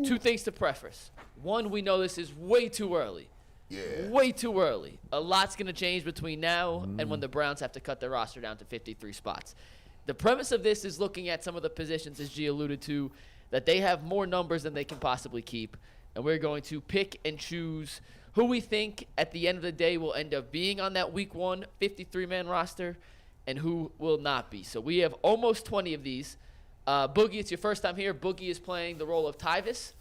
Two things to preface. One, we know this is way too early. Yeah. Way too early. A lot's going to change between now and when the Browns have to cut their roster down to 53 spots. The premise of this is looking at some of the positions, as G alluded to, that they have more numbers than they can possibly keep. And we're going to pick and choose who we think at the end of the day will end up being on that Week 1 53-man roster and who will not be. So we have almost 20 of these. Boogie, it's your first time here. Boogie is playing the role of Tyvis.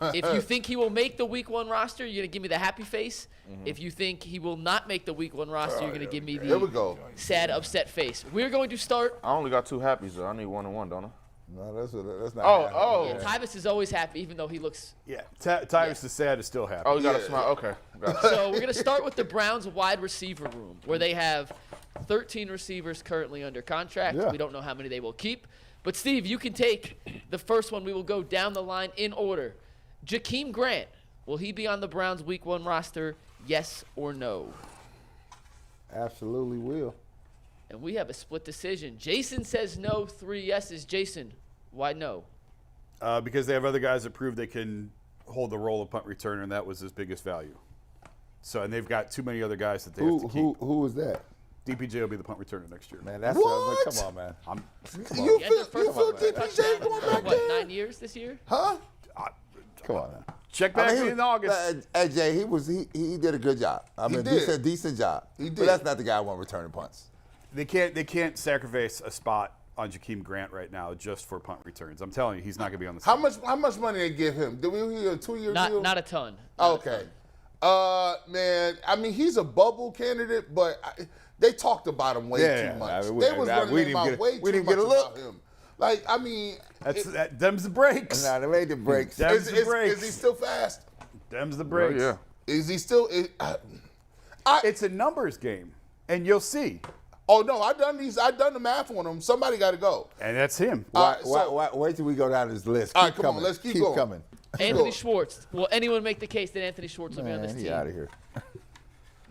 If you think he will make the Week 1 roster, you're going to give me the happy face. If you think he will not make the Week 1 roster, you're going to give me the sad, upset face. We're going to start. I only got 2 happies, though. I need 1 and 1, don't I? No, that's not. Yeah, Tyvis is always happy, even though he looks. Yeah, Tyvis is sad, is still happy. Oh, you got to smile. Okay. Got it. So we're going to start with the Browns wide receiver room, where they have 13 receivers currently under contract. Yeah. We don't know how many they will keep. But, Steve, you can take the first one. We will go down the line in order. Jakeem Grant, will he be on the Browns Week 1 roster, yes or no? Absolutely will. And we have a split decision. Jason says no, 3 yeses. Jason, why no? Because they have other guys that prove they can hold the role of punt returner, and that was his biggest value. So, and they've got too many other guys that they have to keep. Who is that? DPJ will be the punt returner next year. Man, that's What? come on, man. You feel DPJ going back there? 9 years this year? Huh? Come on, man. Check back in August. Hey, Jay, he did a good job. I mean, did. decent job. He did. But that's not the guy who won returning punts. They can't sacrifice a spot on Jakeem Grant right now just for punt returns. I'm telling you, he's not going to be on the How team. much money they give him? Did we hear a 2-year deal? Not a ton. Okay. Man, I mean, he's a bubble candidate, but they talked about him way too much. I mean, they was running their mouth way too much about him. Like, I mean, Them's the breaks. Nah, they made the breaks. Them's the breaks. Is he still fast? Them's the breaks. Yeah. Is he still? It's a numbers game, and you'll see. Oh no, I've done the math on him. Somebody got to go. And that's him. Wait till we go down this list. All right, come on, let's keep going. Coming. Anthony Schwartz. Will anyone make the case that Anthony Schwartz will be on this Man, team? he out of here.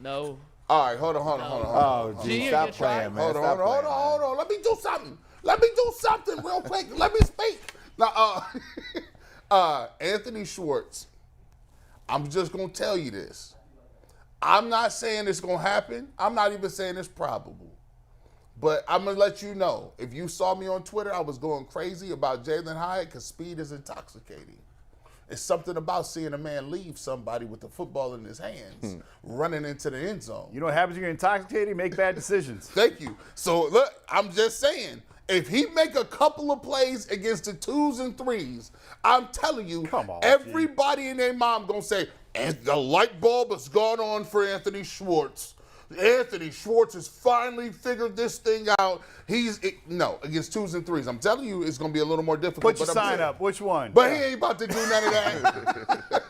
No. All right, hold on. Oh, Gee, gee, you're stop gonna try? playing, man. Hold on. Let me do something. Real quick. Let me speak. Now, Anthony Schwartz, I'm just going to tell you this. I'm not saying it's going to happen. I'm not even saying it's probable. But I'm going to let you know. If you saw me on Twitter, I was going crazy about Jalen Hyatt because speed is intoxicating. It's something about seeing a man leave somebody with the football in his hands, running into the end zone. You know what happens when you're intoxicated? You make bad decisions. Thank you. So, look, I'm just saying, if he make a couple of plays against the 2s and 3s, I'm telling you, everybody and their mom going to say, and the light bulb has gone on for Anthony Schwartz. Anthony Schwartz has finally figured this thing out. Against 2s and 3s. I'm telling you, it's going to be a little more difficult. Put your sign up. Which one? But he ain't about to do none of that.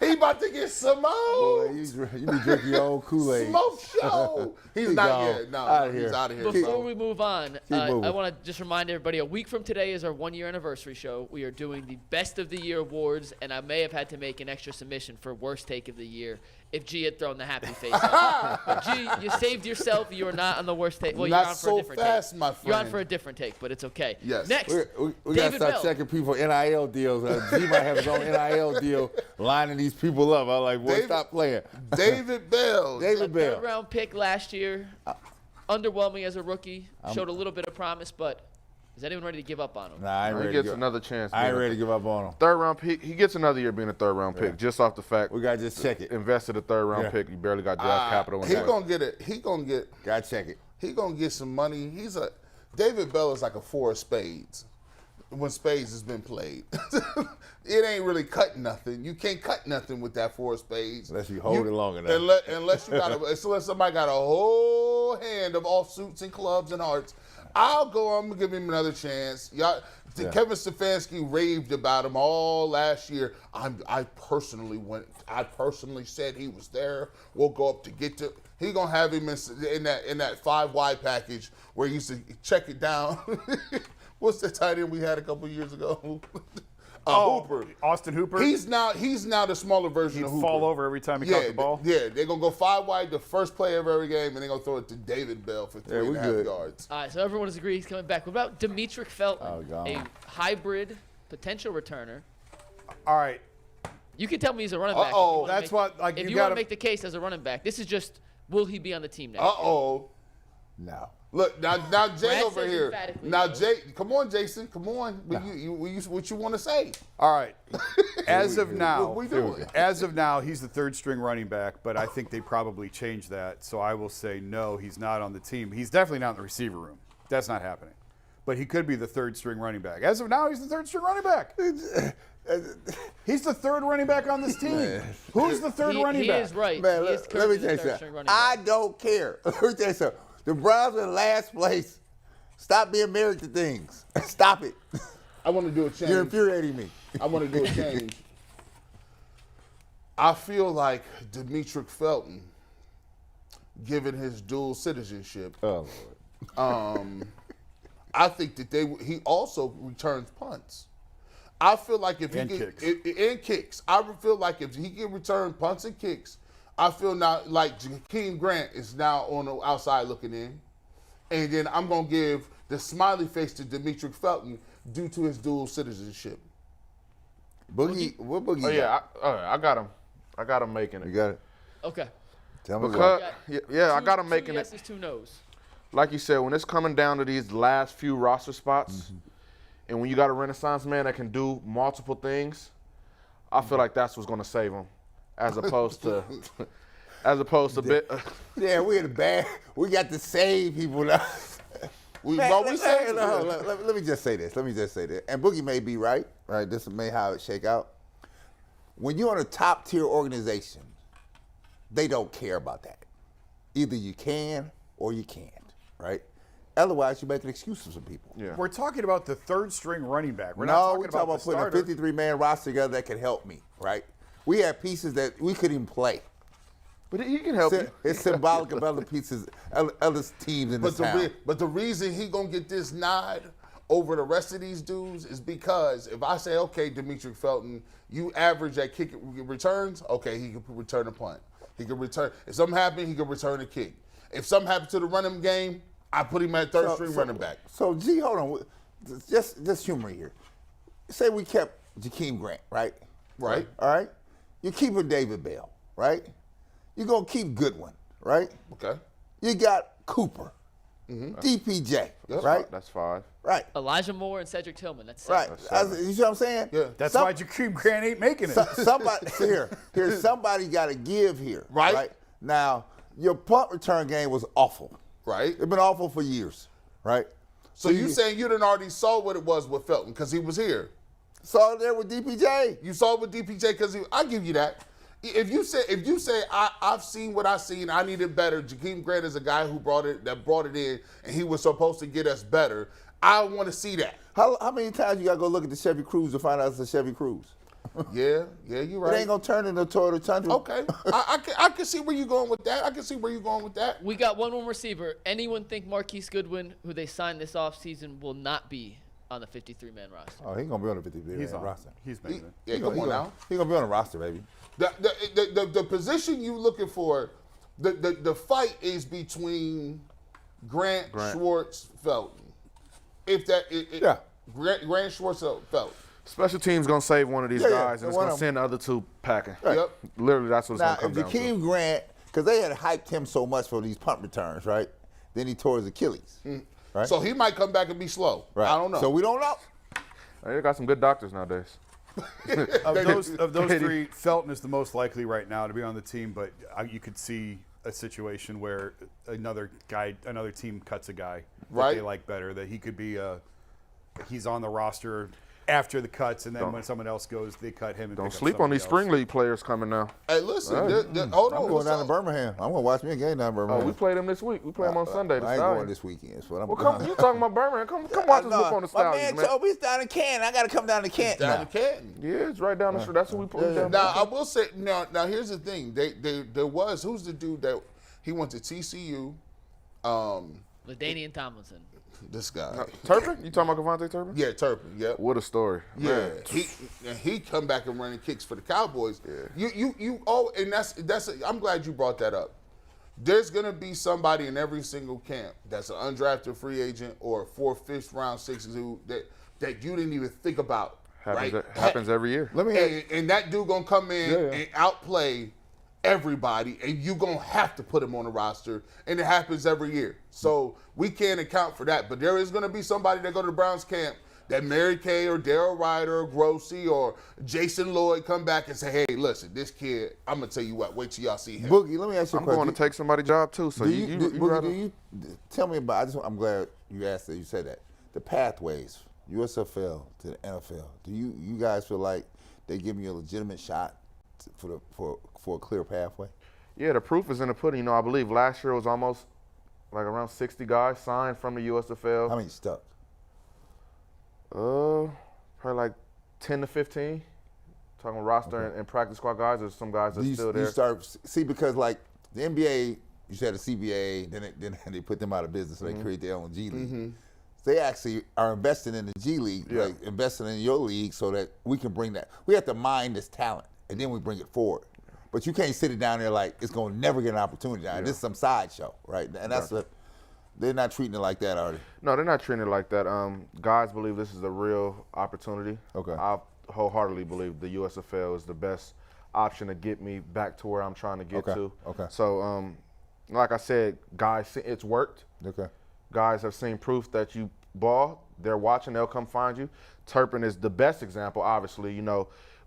He about to get smoked. Boy, you be drinking your own Kool-Aid. Smoke show. He's not yet. No, he's out of here. Before we move on, I want to just remind everybody, a week from today is our 1-year anniversary show. We are doing the Best of the Year awards, and I may have had to make an extra submission for Worst Take of the Year if G had thrown the happy face up. But G, you saved yourself. You are not on the worst take. Well, not you're on for so a different fast, take. my friend. You're on for a different take, but it's okay. Yes. Next, We got to David start Bell. checking people NIL deals. G might have his own NIL deal lining these people up. I'm like, boy, stop playing. David Bell. Third-round pick last year. Underwhelming as a rookie. Showed a little bit of promise, but is anyone ready to give up on him? Nah, I ain't ready He gets another chance. I ain't ready to give up on him. 3rd-round pick. He gets another year being a 3rd-round pick just off the fact We got to just check it. invested a 3rd-round pick. You barely got draft capital. He going to get it. Got to check it. He going to get some money. David Bell is like a 4 of spades when spades has been played. It ain't really cutting nothing. You can't cut nothing with that 4 of spades. Unless you hold it long enough. Unless somebody got a whole hand of offsuits and clubs and hearts. I'm going to give him another chance. Kevin Stefanski raved about him all last year. I personally said he was there. We'll go up to get to. He's going to have him in that 5 wide package where he used to check it down. What's the tight end we had a couple years ago? Hooper. Austin Hooper. He's now the smaller version of Hooper. Fall over every time he caught the ball. Yeah, they're going to go 5 wide the first play of every game, and they're going to throw it to David Bell for 3.5 yards. All right, so everyone has agreed he's coming back. What about Demetric Felton, a hybrid potential returner All right. You can tell me he's a running back. Uh-oh. That's what, like, if you you want gotta to make the case as a running back, this is just, will he be on the team next year? Uh-oh. No. Look, now Jay Brad over says here. emphatically Now, no. Jay, come on, Jason. Come on. What you want to say? All right. As of What now, we doing? as of now, he's the third string running back, but I think they probably changed that. So I will say no, he's not on the team. He's definitely not in the receiver room. That's not happening. But he could be the third string running back. As of now, he's the third string running back. He's the third running back on this team. Who's the third running He back? is right. Man, He is let currently me tell you the third something. string running I back. don't care. Let me tell you something. The Browns are in last place. Stop being married to things. Stop it. I want to do a change. You're infuriating me. I want to do a change. I feel like Demetric Felton, given his dual citizenship, Oh, Lord. I think that he also returns punts. I feel like if he And get, kicks. and kicks, I feel like if he can return punts and kicks, I feel now like Jakeem Grant is now on the outside looking in, and then I'm gonna give the smiley face to Demetric Felton due to his dual citizenship. Boogie, what Boogie? Oh yeah, I got him. I got him making You it. got it. Okay. Tell me Because why. yeah, I got him Two making it. yeses, 2 no's. Like you said, when it's coming down to these last few roster spots, and when you got a Renaissance man that can do multiple things, I feel like that's what's going to save him, as opposed to, Yeah, we're in the bad. We got to save people now. Let Let me just say this. And Boogie may be right. Right. This may how it shake out. When you're on a top tier organization, they don't care about that. Either you can or you can't. Right. Otherwise, you're making excuses for people. yeah. We're talking about the third string running back. We're not No, talking we're talking about the putting starter. a 53-man roster together that can help me. Right. We have pieces that we couldn't even play. But he can help you. It's symbolic of other pieces, other teams in this town. But the reason he gonna get this nod over the rest of these dudes is because if I say, okay, Demetric Felton, you average at kick returns, okay, he can return a punt. He can return. If something happened, he can return a kick. If something happened to the running game, I put him at third string running back. So, G, hold on. Just humor here. Say we kept Jakeem Grant, right? Right. All right? You're keeping David Bell, right? You're going to keep Goodwin, right? Okay. You got Cooper, DPJ, Yep. right? That's 5. Right. Elijah Moore and Cedric Tillman. That's Right. seven. You see what I'm saying? Yeah. That's why Jakeem Grant ain't making it. Somebody here's somebody got to give here. Right. Now, your punt return game was awful. Right. It's been awful for years, right? So you saying you done already saw what it was with Felton because he was here. Saw it there with DPJ. You saw it with DPJ because I give you that. If you say I've seen what I've seen, I need it better. Jakeem Grant is a guy who brought it in, and he was supposed to get us better. I want to see that. How many times you got to go look at the Chevy Cruze to find out it's a Chevy Cruze? Yeah, you're It right. ain't going to turn into a Toyota Tundra. Okay, I can see where you're going with that. We got one more receiver. Anyone think Marquise Goodwin, who they signed this offseason, will not be on the 53-man roster? Oh, he's going to be on the 50-man He's on. roster. He's making it. Yeah, come on now. He's going to be on the roster, baby. The position you looking for, the fight is between Grant. Schwartz, Felton. Grant, Schwartz, Felton. Special teams going to save one of these guys, and it's one going to of send the other 2 packing. Yep. Literally, that's what it's Now, going to if come down to. Jakeem Grant, because they had hyped him so much for these punt returns, right? Then he tore his Achilles, right? So he might come back and be slow. right. I don't know. So we don't know. They got some good doctors nowadays. Of those 3, Felton is the most likely right now to be on the team, but you could see a situation where another team cuts a guy that they like better, that he could be he's on the roster after the cuts, and then when someone else goes, they cut him. And Don't pick up sleep on these somebody spring league players coming now. Hey, listen. Hold on. I'm going down to Birmingham. I'm going to watch me a game down in Birmingham. Oh, we played them this week. We play them on Sunday. The I ain't Stallions. going this weekend. So I'm Well, come. You talking about Birmingham? Come watch us look on the My man Stallions, man. told me it's down in Canton. I got to come down to Canton Down now. to Canton. Yeah, it's right down the street. That's what we play. Now I will say now here's the thing. There was who's the dude that he went to TCU. LaDainian Tomlinson. This guy. Turpin? You talking about Devontae Turpin? Yeah, Turpin. Yep. What a story. Yeah, Man. he come back and running kicks for the Cowboys. Yeah. And that's I'm glad you brought that up. There's gonna be somebody in every single camp that's an undrafted free agent or a 4th, 5th round 6th that you didn't even think about Happens every year. And that dude gonna come in and outplay everybody, and you gonna have to put him on the roster, and it happens every year. So we can't account for that. But there is gonna be somebody that go to the Browns camp that Mary Kay or Daryl Ryder or Gurzi or Jason Lloyd come back and say, hey, listen, this kid, I'm going to tell you what, wait till y'all see him. Boogie, let me ask you a question. I'm going to take somebody's job too. So you tell me about, I'm glad you asked that, you said that. The pathways, USFL to the NFL, do you guys feel like they give you a legitimate shot for a clear pathway? Yeah, the proof is in the pudding. I believe last year was almost like around 60 guys signed from the USFL. How many stuck? Probably like 10 to 15. Talking roster and practice squad guys. There's some guys that's still there. Because like the NBA, you said the CBA, then they put them out of business, so they create their own G League. They actually are investing in the G League, like investing in your league, so that we can bring that. We have to mine this talent, and then we bring it forward. But you can't sit it down there like it's going to never get an opportunity. This is some sideshow, right? And that's what. They're not treating it like that, are they? No, they're not treating it like that. Guys believe this is a real opportunity. Okay. I wholeheartedly believe the USFL is the best option to get me back to where I'm trying to get to. Okay. So, like I said, guys, it's worked. Okay. Guys have seen proof that you ball. They're watching. They'll come find you. Turpin is the best example, obviously,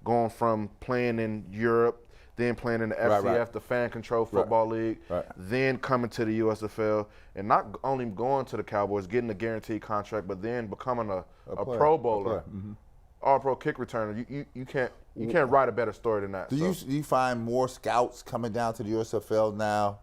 going from playing in Europe, then playing in the FCF, the Fan Control Football League, then coming to the USFL, and not only going to the Cowboys, getting a guaranteed contract, but then becoming a Pro Bowler, All-Pro kick returner. You can't write a better story than that. Do you find more scouts coming down to the USFL now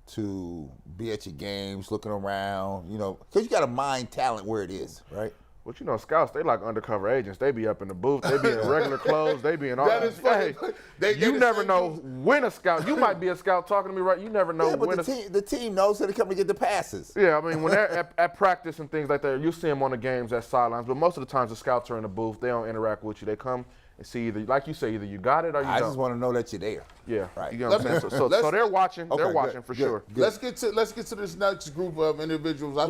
to be at your games, looking around, because you got to mine talent where it is, right? But scouts, they like undercover agents. They be up in the booth. They be in regular clothes. They be in all. That is funny. You never know when a scout. You might be a scout talking to me, right? You never know but when. The team knows that they come to get the passes. Yeah, I mean, when they're at practice and things like that, you see them on the games at sidelines. But most of the times, the scouts are in the booth. They don't interact with you. They come and see either, like you say, either you got it or you don't. I just want to know that you're there. Yeah, right. You know what I'm saying? So they're watching. They're watching for sure. Good. Let's get to this next group of individuals.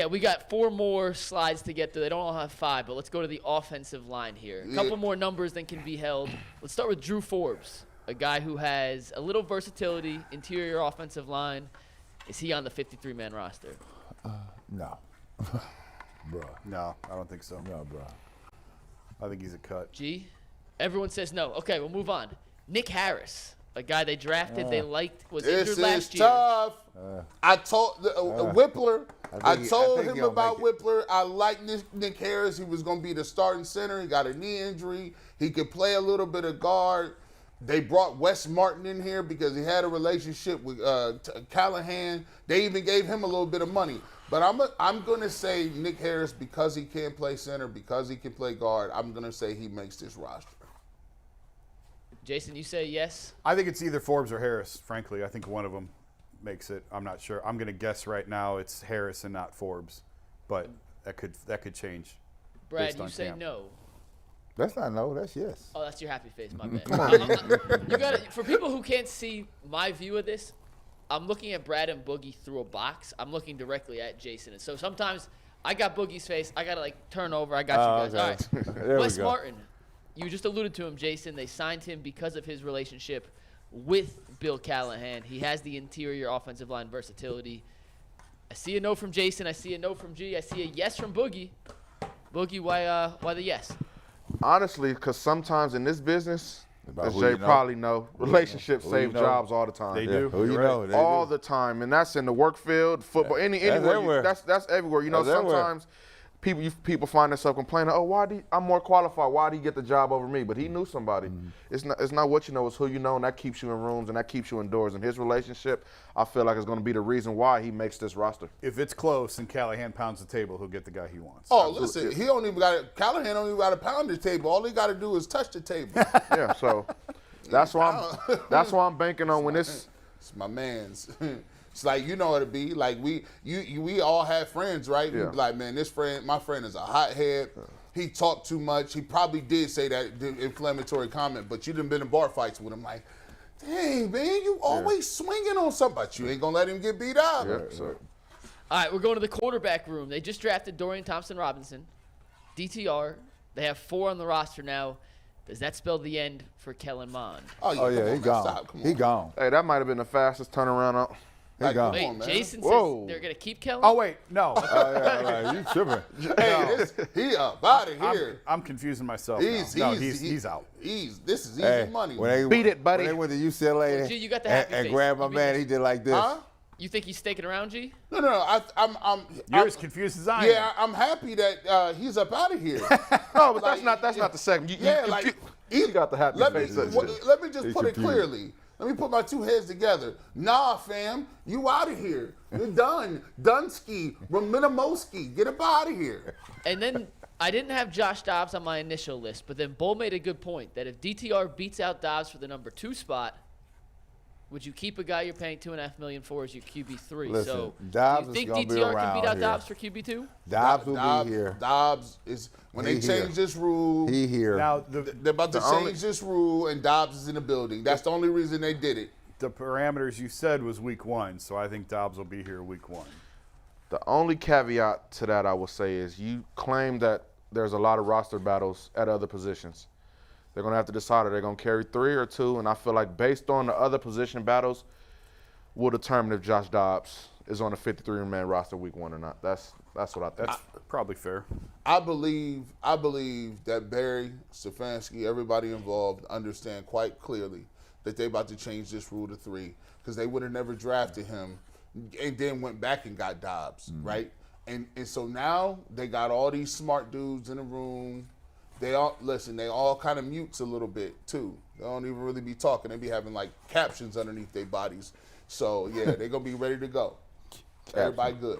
We got 4 more slides to get through. They don't all have 5, but let's go to the offensive line here. A couple more numbers than can be held. Let's start with Drew Forbes, a guy who has a little versatility, interior offensive line. Is he on the 53-man roster? No. Bruh. No, I don't think so. No, bro. I think he's a cut. G? Everyone says no. Okay, we'll move on. Nick Harris, a guy they drafted, they liked, was injured last year. This is tough. I told Whippler. I told him about Whippler. I like Nick Harris. He was going to be the starting center. He got a knee injury. He could play a little bit of guard. They brought Wes Martin in here because he had a relationship with Callahan. They even gave him a little bit of money. But I'm going to say Nick Harris, because he can play center, because he can play guard, I'm going to say he makes this roster. Jason, you say yes? I think it's either Forbes or Harris, frankly. I think one of them makes it. I'm not sure. I'm going to guess right now it's Harris and not Forbes. But that could change. Brad, you say no. That's not no, that's yes. Oh, that's your happy face, my bad. You got for people who can't see my view of this, I'm looking at Brad and Boogie through a box. I'm looking directly at Jason. And so sometimes I got Boogie's face. I got to turn over. I got you guys. Okay. All right. Wes Martin, you just alluded to him, Jason. They signed him because of his relationship with Bill Callahan. He has the interior offensive line versatility. I see a no from Jason. I see a no from G. I see a yes from Boogie. Boogie, why the yes? Honestly, because sometimes in this business, as Jay probably know, relationships save jobs all the time. They do. Who you know? All the time, and that's in the work field, football, anywhere. That's everywhere. Sometimes people find themselves complaining, oh, I'm more qualified. Why did he get the job over me? But he knew somebody. Mm-hmm. It's not what you know, it's who you know, and that keeps you in rooms and that keeps you indoors. And his relationship, I feel like, is going to be the reason why he makes this roster. If it's close and Callahan pounds the table, he'll get the guy he wants. Oh, listen, Callahan don't even got to pound the table. All he got to do is touch the table. Yeah, so that's why I'm banking on when this. It's my man's. It's like, you know what it be. Like, we all have friends, right? Yeah. We be like, man, my friend is a hothead. He talked too much. He probably did say that inflammatory comment, but you done been in bar fights with him. Like, dang, man, you always swinging on somebody. But you ain't going to let him get beat up. Yeah, so. All right, we're going to the quarterback room. They just drafted Dorian Thompson-Robinson, DTR, They have 4 on the roster now. Does that spell the end for Kellen Mond? Oh yeah, he gone. He gone. Hey, that might have been the fastest turnaround up. He gone. Wait, Jason Whoa. says they're going to keep Kellen? Oh, wait, no. Yeah, you tripping. Hey, he up out of here. I'm confusing myself He's now. No, he's out. This is easy Hey, money. Beat it, buddy. When they went to UCLA Well, G, you got the happy and face. grabbed my You beat man, it. he did like this. Huh? You think he's staking around, G? No. You're as confused as I am. Yeah, I'm happy that he's up out of here. No, but that's not the second. You got the happy let face. let me just He's put it confused. clearly. Let me put my 2 heads together. Nah, fam, you out of here. You're done. Dunsky, Raminamoski, get up out of here. And then I didn't have Josh Dobbs on my initial list, but then Bull made a good point that if DTR beats out Dobbs for the number 2 spot, would you keep a guy you're paying $2.5 million for as your QB3? Listen, So Dobbs do is you think gonna be DTR can around beat out here. Dobbs for QB2? Dobbs will be here. Dobbs is when He they here. change this rule. He here. Now, They're about to change this rule, and Dobbs is in the building. That's the only reason they did it. the parameters you said was week 1, so I think Dobbs will be here week 1. The only caveat to that I will say is you claim that there's a lot of roster battles at other positions. They're going to have to decide, are they going to carry 3 or 2? And I feel like based on the other position battles, we'll determine if Josh Dobbs is on the 53-man roster week 1 or not. That's what I think. That's probably fair. I believe that Barry, Stefanski, everybody involved understand quite clearly that they about to change this rule to 3 because they would have never drafted him and then went back and got Dobbs, right? And so now they got all these smart dudes in the room. They all kind of mutes a little bit too. They don't even really be talking. They be having like captions underneath their bodies. So yeah, they're gonna be ready to go. Everybody good.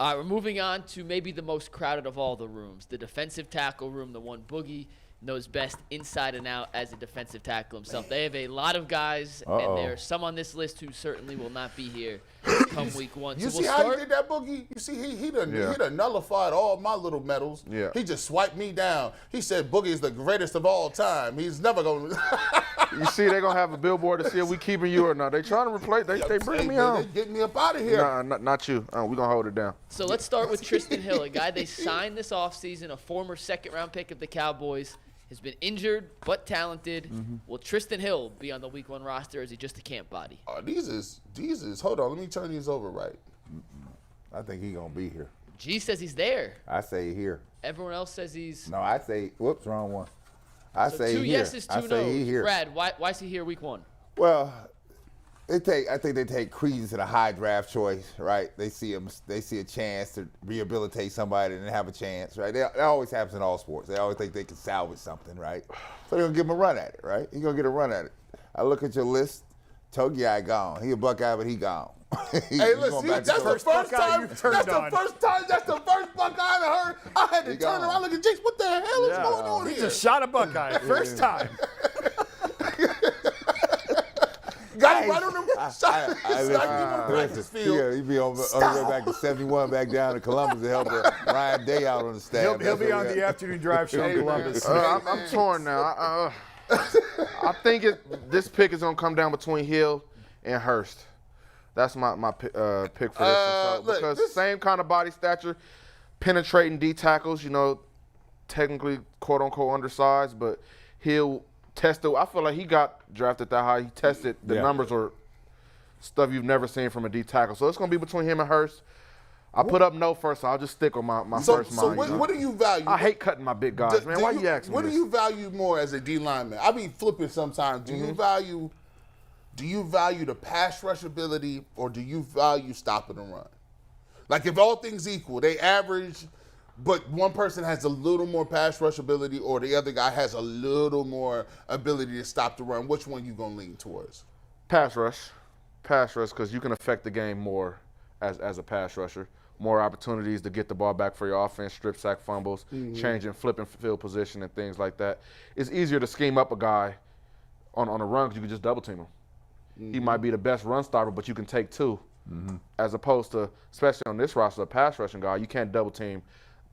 All right, we're moving on to maybe the most crowded of all the rooms, the defensive tackle room, the one Boogie knows best inside and out as a defensive tackle himself. They have a lot of guys, and there's some on this list who certainly will not be here come week 1. You So see we'll how start. he did that, Boogie? You see, he done nullified all my little medals. Yeah. He just swiped me down. He said Boogie is the greatest of all time. He's never going to. You see, they're going to have a billboard to see if we keeping you or not. They trying to replace. They bring me on. They get me up out of here. Nah, not you. We're going to hold it down. So let's start with Tristan Hill, a guy they signed this offseason, a former second-round pick of the Cowboys, has been injured but talented. Will Tristan Hill be on the week 1 roster, or is he just a camp body? These is. Hold on, let me turn these over right. I think he gonna be here. G says he's there. I say here. Everyone else says he's. No, I say. Whoops, wrong one. I So say 2 here. yeses, 2 I say he no's. here. Brad, why is he here week 1? Well, I think they take credence to the high draft choice, right? They see a chance to rehabilitate somebody and have a chance, right? That always happens in all sports. They always think they can salvage something, right? So they're gonna give him a run at it, right? He's gonna get a run at it. I look at your list. Togiai gone. He a Buckeye, but he gone. Hey, listen, that's the first time. That's the first Buckeye I heard. I had to turn around, look at Jace. What the hell is going on He here? just shot a Buckeye. First time. Got him right on the shot. Practice field. Yeah, he be on the way back to 71 back down to Columbus to help Ryan Day out on the staff. He'll be on the afternoon drive show in Columbus. I'm torn now. I think this pick is going to come down between Hill and Hurst. That's my pick for this one. So, look, because same kind of body stature, penetrating D tackles, technically quote-unquote undersized, but Hill tested. I feel like he got drafted that high. He tested. The numbers were stuff you've never seen from a D tackle. So it's going to be between him and Hurst. I put up no first, so I'll just stick with my first mind. So what do you value? I hate cutting my big guys, man. Why you asking me What this? do you value more as a D lineman? I be flipping sometimes. Do you value the pass rush ability, or do you value stopping the run? Like if all things equal, they average, but one person has a little more pass rush ability, or the other guy has a little more ability to stop the run. Which one you gonna lean towards? Pass rush, because you can affect the game more as a pass rusher. More opportunities to get the ball back for your offense, strip sack fumbles, changing, flipping field position and things like that. It's easier to scheme up a guy on a run because you can just double team him. He might be the best run stopper, but you can take 2. As opposed to, especially on this roster, a pass rushing guy, you can't double team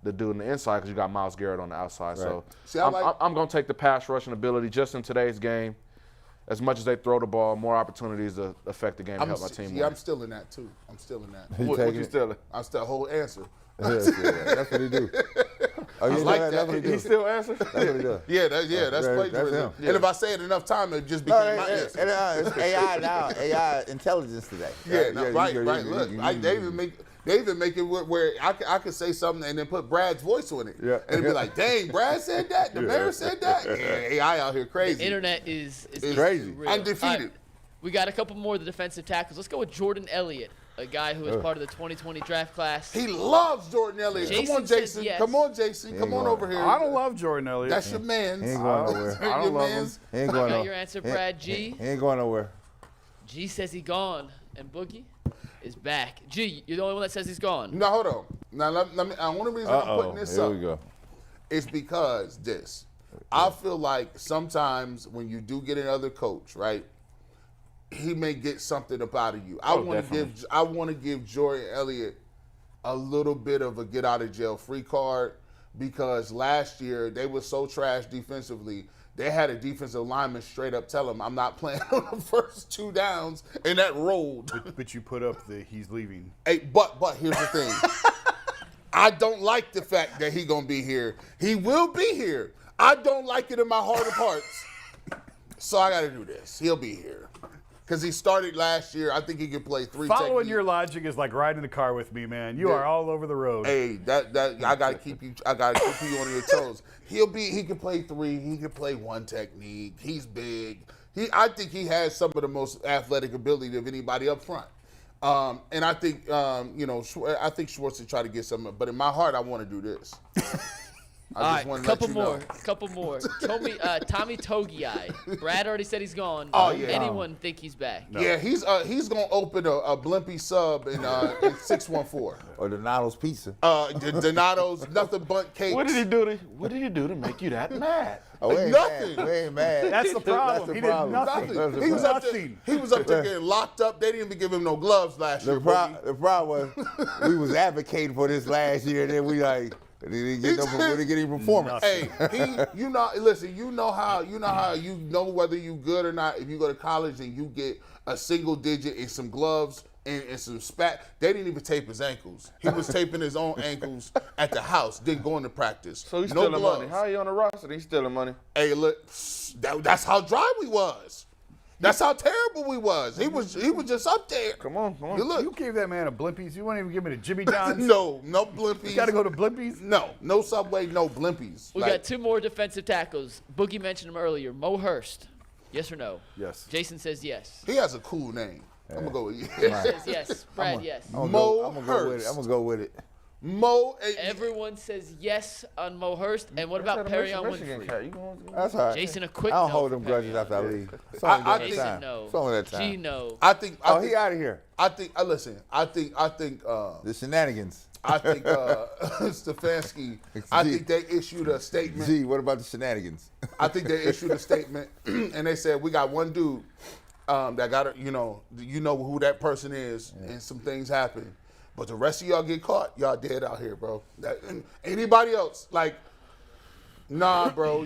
the dude on the inside because you got Myles Garrett on the outside. Right. So See, I'm going to take the pass rushing ability just in today's game. As much as they throw the ball, more opportunities to affect the game and help my team win. I'm still in that too. I'm still in that. What you stealing? I'm still whole answer. That's what he do. Oh, yeah, like that's that. what he He do. still answers? That's what he does. That's plagiarism. him. And if I say it enough time, it just No, became my answer. it's AI now. AI intelligence today. Right. Look, they even make it where I could say something and then put Brad's voice on it. Yeah. And it'd be like, dang, Brad said that? The mayor said that? Yeah, AI out here crazy. The internet is crazy. real. Undefeated. All right, we got a couple more of the defensive tackles. Let's go with Jordan Elliott, a guy who is part of the 2020 draft class. He loves Jordan Elliott. Jason Come on, says Jason. yes. Come on, Jason. Come on over here. I don't love Jordan Elliott. That's your man's. He ain't going nowhere. I don't Your love man's. He ain't I going got nowhere. your answer, Brad G. He ain't going nowhere. G says he gone, and Boogie is back. G, you're the only one that says he's gone. No, hold on. Now, let me. The only reason I'm putting this Here up we go. is because this. I feel like sometimes when you do get another coach, right, he may get something up out of you. I want to give Jordan Elliott a little bit of a get out of jail free card because last year they were so trash defensively. They had a defensive lineman straight up tell him, I'm not playing on the first 2 downs, and that rolled. But you put up the he's leaving. Hey, but here's the thing. I don't like the fact that he gonna be here. He will be here. I don't like it in my heart of hearts. So I gotta do this. He'll be here. Because he started last year. I think he could play 3 Following techniques. your logic is like riding the car with me, man. You are all over the road. Hey, that I gotta keep you on your toes. He can play 3, he can play 1 technique. He's big. I think he has some of the most athletic ability of anybody up front. And I think I think Schwartz will try to get something, but in my heart I want to do this. All right, couple more. Tommy Togiai. Brad already said he's gone. Oh, yeah. Anyone think he's back? No. Yeah, he's gonna open a Blimpie sub in 614. Or Donato's Pizza. Donato's nothing but cakes. What did he do to make you that mad? Oh, we ain't Nothing. Mad. We ain't mad. That's the problem. the He problem. did nothing. Nothing. He was up there getting locked up. They didn't even give him no gloves last year. The problem was we was advocating for this last year, and then we didn't get any performance. Hey, listen, you know how you know whether you good or not if you go to college and you get a single digit and some gloves and some spat. They didn't even tape his ankles. He was taping his own ankles at the house, didn't go into practice. So he's no stealing gloves. money. How are you on the roster? He's stealing money. Hey, look, that's how dry we was. That's how terrible we was. He was just up there. Come on. You look. You gave that man a Blimpies. You won't even give me the Jimmy John's. No Blimpies. You got to go to Blimpies. No Subway, no Blimpies. We got 2 more defensive tackles. Boogie mentioned him earlier. Mo Hurst. Yes or no? Yes. Jason says yes. He has a cool name. I'm gonna go with you. Says yes. Brad, yes. I'm Mo gonna go with Hurst. it. I'm gonna go with it. Mo. Everyone says yes on Mo Hurst. And what about Perrion Winfrey? That's all right. Jason, a quick I don't no hold for them grudges Perrion. after I leave. It's I only that think- Jason, time. no. It's only that time. G, no. I think. He out of here. I think. Listen. I think. The shenanigans. I think Stefanski. I think they issued a statement. Gee, what about the shenanigans? I think they issued a statement, and they said we got one dude that got you know who that person is, and some things happen, but the rest of y'all get caught, y'all dead out here, bro. Anybody else, like, nah, bro.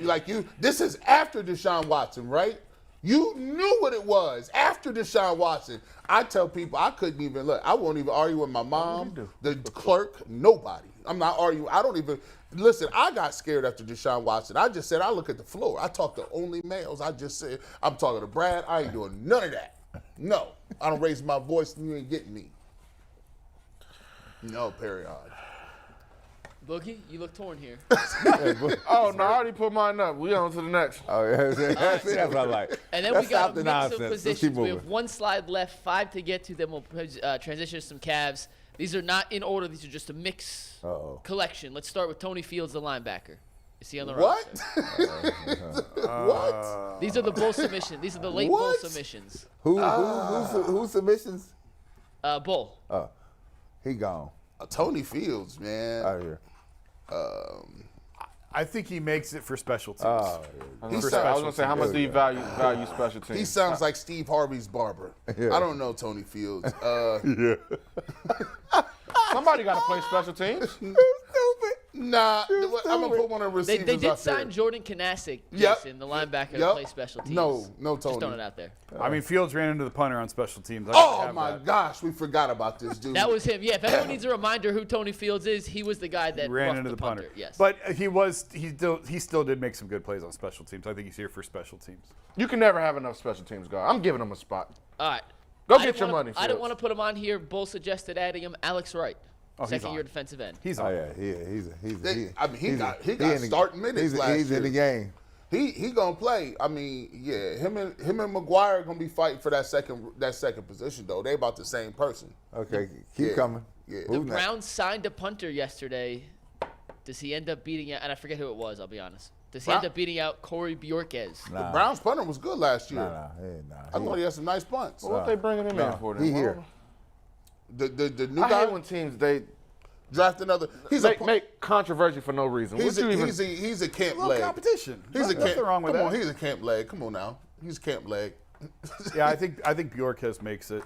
This is after Deshaun Watson, right? You knew what it was after Deshaun Watson. I tell people I couldn't even look. I won't even argue with my mom, the clerk, nobody. I'm not arguing. I don't even listen. I got scared after Deshaun Watson. I just said I look at the floor. I talk to only males. I just said I'm talking to Brad. I ain't doing none of that. No, I don't raise my voice and you ain't getting me. No, period. Boogie, you look torn here. Oh, no, I already put mine up. We on to the next. Oh, yeah, that's what I like. And then Let's we got stop the a mix nonsense. of Let's keep positions. We moving. have 1 slide left, 5 to get to. Then we'll transition to some Cavs. These are not in order. These are just a mix collection. Let's start with Tony Fields, the linebacker. Is he on the roster? What? These are the bull submissions. These are the late bull submissions. Who submissions? Bull. Oh, he gone. Tony Fields, man. Out of here. I think he makes it for special teams. I was going to say, how much do you value special teams? He sounds like Steve Harvey's barber. Yeah. I don't know Tony Fields. Somebody got to play special teams. Stupid. Nah, I'm gonna put one of the receivers. They did out there. sign Jordan Kanasic, Yep. Jason, the linebacker to play special teams. No, Tony. Just throwing it out there. I mean, Fields ran into the punter on special teams. Oh my gosh, we forgot about this dude. That was him. Yeah, if anyone needs a reminder who Tony Fields is, he was the guy that ran roughed into the punter. Yes. But he still did make some good plays on special teams. I think he's here for special teams. You can never have enough special teams guys. I'm giving them a spot. All right. Go get your money, I didn't Fields. want to put him on here. Bull suggested adding him. Alex Wright, he's second-year on. defensive end. He's Oh on. yeah, He got starting minutes last year. He's in the game. He gonna play. I mean, yeah, him and McGuire gonna be fighting for that second position though. They about the same person. Okay, keep coming. Yeah. The Browns signed a punter yesterday. Does he end up beating out? And I forget who it was. I'll be honest. Does he end up beating out Corey Bjorquez? The Browns punter was good last year. Nah. I thought he had some nice punts. What they bringing him in for? Then? He here. The new I guy hate when teams they draft another. He's make controversy for no reason. He's Would you even? he's a camp Little leg. competition. He's a Nothing camp. wrong with Come that. on, he's a camp leg. Come on now, he's a camp leg. Yeah, I think Bjorquez makes it.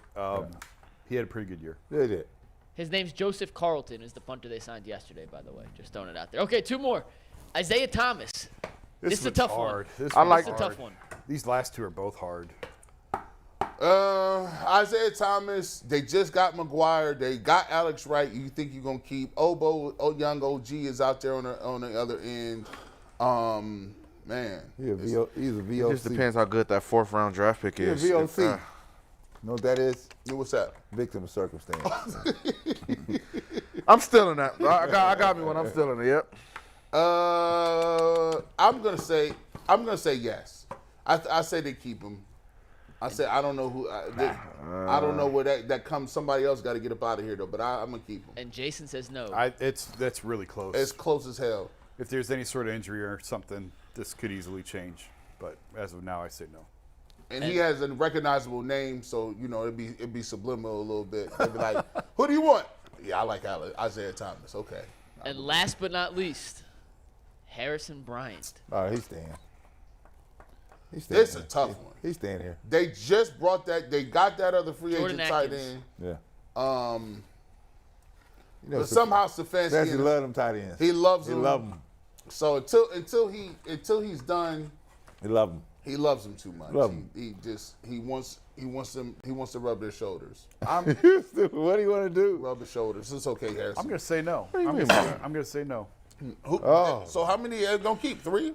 He had a pretty good year. They did. His name's Joseph Carlton. Is the punter they signed yesterday, by the way. Just throwing it out there. Okay, two more. Isaiah Thomas. This is a one's tough hard. one. This I one's like- This is a hard. tough one. These last two are both hard. Isaiah Thomas. They just got McGuire. They got Alex Wright. You think you're gonna keep young OG is out there on the other end. Man, He's a VOC. It just depends how good that 4th round draft pick is. He's a If, VOC. You know what that is? what's that? Victim of circumstance. I'm still in that. I got me one. I'm still in it. Yep. I'm gonna say yes. I say they keep him. I say I don't know who. I don't know where that comes. Somebody else got to get up out of here though. But I'm gonna keep him. And Jason says no. That's really close. It's close as hell. If there's any sort of injury or something, this could easily change. But as of now, I say no. And he has a recognizable name, so you know it'd be subliminal a little bit. They'd be like, "Who do you want?" Yeah, I like Isaiah Thomas. Okay. And last but not least, Harrison Bryant. Oh, he's staying. He's staying. It's a tough one. He's staying here. They just brought that. They got that other free Jordan agent tight Atkins. end. Yeah. You know, But somehow Stefanski Stefanski loves them tight ends. he loves He them. love them. So until he's done, He love them. he loves them too much. Love 'em. He wants to rub their shoulders. What do you want to do? Rub his shoulders. It's okay, Harrison. I'm gonna say no. I'm gonna say no. So how many are gonna keep? 3?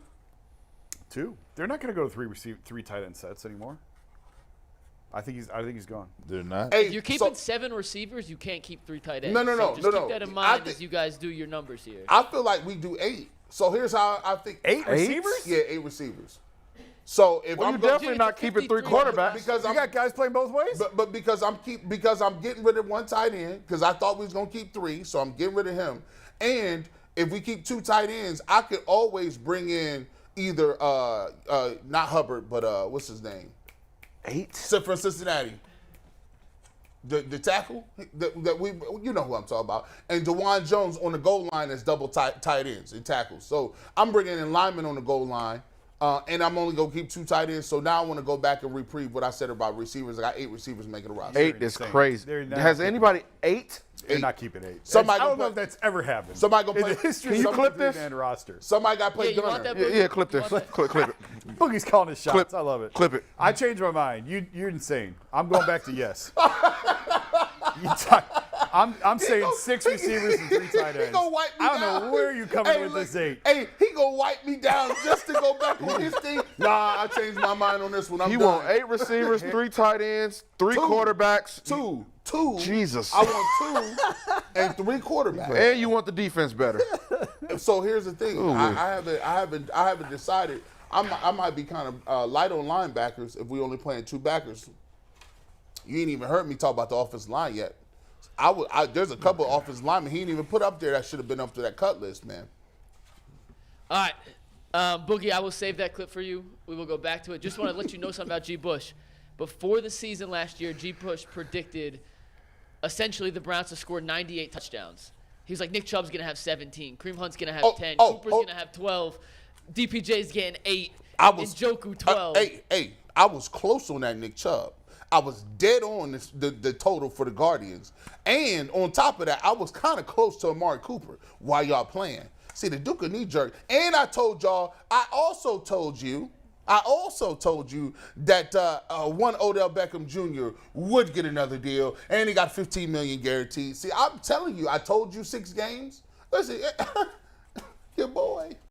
2. They're not gonna go to three tight end sets anymore. I think he's gone. They're not. Hey, If you're keeping 7 receivers, you can't keep 3 tight ends. No, So just no. keep that in I mind think- as you guys do your numbers here. I feel like we do 8. So here's how I think. 8 receivers? Yeah, 8 receivers. So if Well, I'm you're gonna definitely not keeping 3 53 quarterbacks. because You I'm got guys playing both ways. But because I'm getting rid of 1 tight end because I thought we was gonna keep 3, so I'm getting rid of him. And if we keep 2 tight ends, I could always bring in either not Hubbard, but what's his name? 8? From Cincinnati. The tackle that we you know who I'm talking about, and DeJuan Jones on the goal line as double tight ends and tackles. So I'm bringing in linemen on the goal line. And I'm only going to keep 2 tight ends. So now I want to go back and reprieve what I said about receivers. I got 8 receivers making the roster. 8 is insane. crazy. They're not Has keeping anybody 8? They're not keeping 8. Somebody I don't gonna know if play- that's ever happened. Somebody gonna in play- the history Can of you the clip this? three-man roster. Somebody got to play Yeah, you want gunner. that, Yeah, clip You this. want that? Clip it. Boogie's calling his shots. Clip- I love it. clip it. I changed my mind. You're insane. I'm going back to yes. I'm saying He 6 gon- receivers and 3 tight He ends. gonna wipe me I don't down. know where you coming Hey, with look, this 8. Hey, he gonna wipe me down just to go back on his team. Nah, I changed my mind on this one. I'm You done. want 8 receivers, 3 tight ends, 3 quarterbacks. 2. Jesus. I want 2 and 3 quarterbacks. And you want the defense better. So here's the thing. I haven't decided. I might be kind of light on linebackers if we only playing 2 backers. You ain't even heard me talk about the offensive line yet. There's a couple of offensive linemen he ain't even put up there that should have been up to that cut list, man. All right. Boogie, I will save that clip for you. We will go back to it. Just want to let you know something about G. Bush. Before the season last year, G. Bush predicted essentially the Browns to score 98 touchdowns. He was like, Nick Chubb's going to have 17. Kareem Hunt's going to have 10. Cooper's going to have 12. DPJ's getting 8. Njoku 12. Hey, I was close on that Nick Chubb. I was dead on the total for the Guardians. And on top of that, I was kind of close to Amari Cooper while y'all playing. See, the Duke of knee jerk. And I also told you that one Odell Beckham Jr. would get another deal, and he got $15 million guaranteed. See, I'm telling you, I told you 6 games. Listen, your boy.